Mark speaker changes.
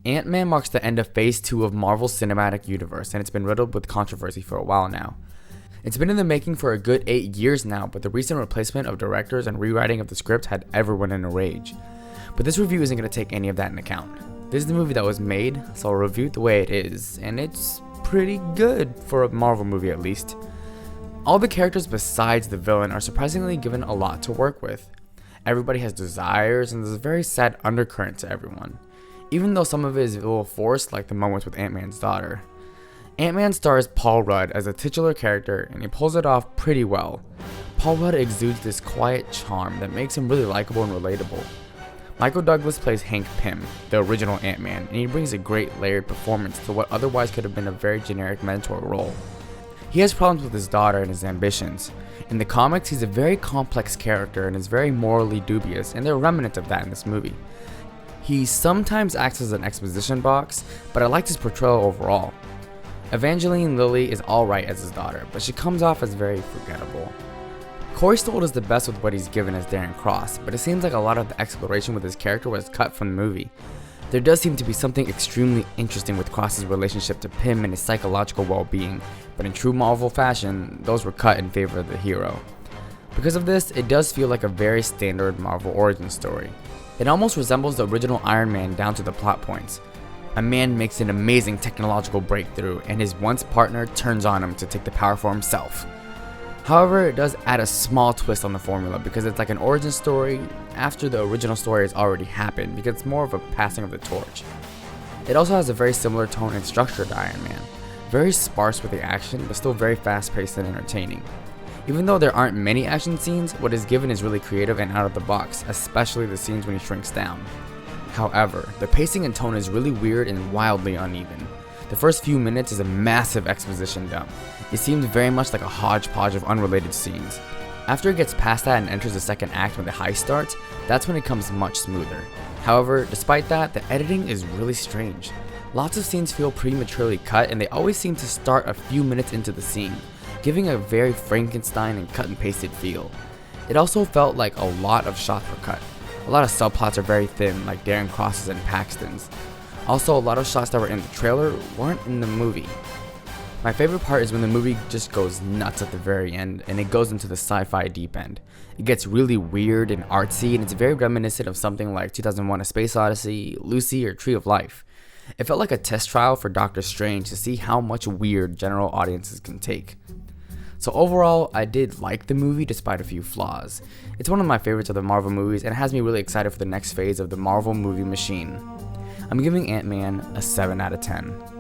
Speaker 1: Ant-Man marks the end of Phase 2 of Marvel's Cinematic Universe, and it's been riddled with controversy for a while now. It's been in the making for a good 8 years now, but the recent replacement of directors and rewriting of the script had everyone in a rage. But this review isn't going to take any of that into account. This is the movie that was made, so I'll review it the way it is, and it's pretty good for a Marvel movie at least. All the characters besides the villain are surprisingly given a lot to work with. Everybody has desires, and there's a very sad undercurrent to everyone, even though some of it is a little forced, like the moments with Ant-Man's daughter. Ant-Man stars Paul Rudd as a titular character, and he pulls it off pretty well. Paul Rudd exudes this quiet charm that makes him really likable and relatable. Michael Douglas plays Hank Pym, the original Ant-Man, and he brings a great layered performance to what otherwise could have been a very generic mentor role. He has problems with his daughter and his ambitions. In the comics, he's a very complex character and is very morally dubious, and there are remnants of that in this movie. He sometimes acts as an exposition box, but I liked his portrayal overall. Evangeline Lilly is alright as his daughter, but she comes off as very forgettable. Corey Stoll is the best with what he's given as Darren Cross, but it seems like a lot of the exploration with his character was cut from the movie. There does seem to be something extremely interesting with Cross's relationship to Pym and his psychological well-being, but in true Marvel fashion, those were cut in favor of the hero. Because of this, it does feel like a very standard Marvel origin story. It almost resembles the original Iron Man down to the plot points. A man makes an amazing technological breakthrough, and his once partner turns on him to take the power for himself. However, it does add a small twist on the formula because it's like an origin story after the original story has already happened, because it's more of a passing of the torch. It also has a very similar tone and structure to Iron Man. Very sparse with the action, but still very fast-paced and entertaining. Even though there aren't many action scenes, what is given is really creative and out of the box, especially the scenes when he shrinks down. However, the pacing and tone is really weird and wildly uneven. The first few minutes is a massive exposition dump. It seems very much like a hodgepodge of unrelated scenes. After it gets past that and enters the second act when the heist starts, that's when it comes much smoother. However, despite that, the editing is really strange. Lots of scenes feel prematurely cut, and they always seem to start a few minutes into the scene, giving a very Frankenstein and cut and pasted feel. It also felt like a lot of shots were cut. A lot of subplots are very thin, like Darren Cross's and Paxton's. Also, a lot of shots that were in the trailer weren't in the movie. My favorite part is when the movie just goes nuts at the very end, and it goes into the sci-fi deep end. It gets really weird and artsy, and it's very reminiscent of something like 2001: A Space Odyssey, Lucy, or Tree of Life. It felt like a test trial for Doctor Strange to see how much weird general audiences can take. So overall, I did like the movie despite a few flaws. It's one of my favorites of the Marvel movies, and it has me really excited for the next phase of the Marvel movie machine. I'm giving Ant-Man a 7 out of 10.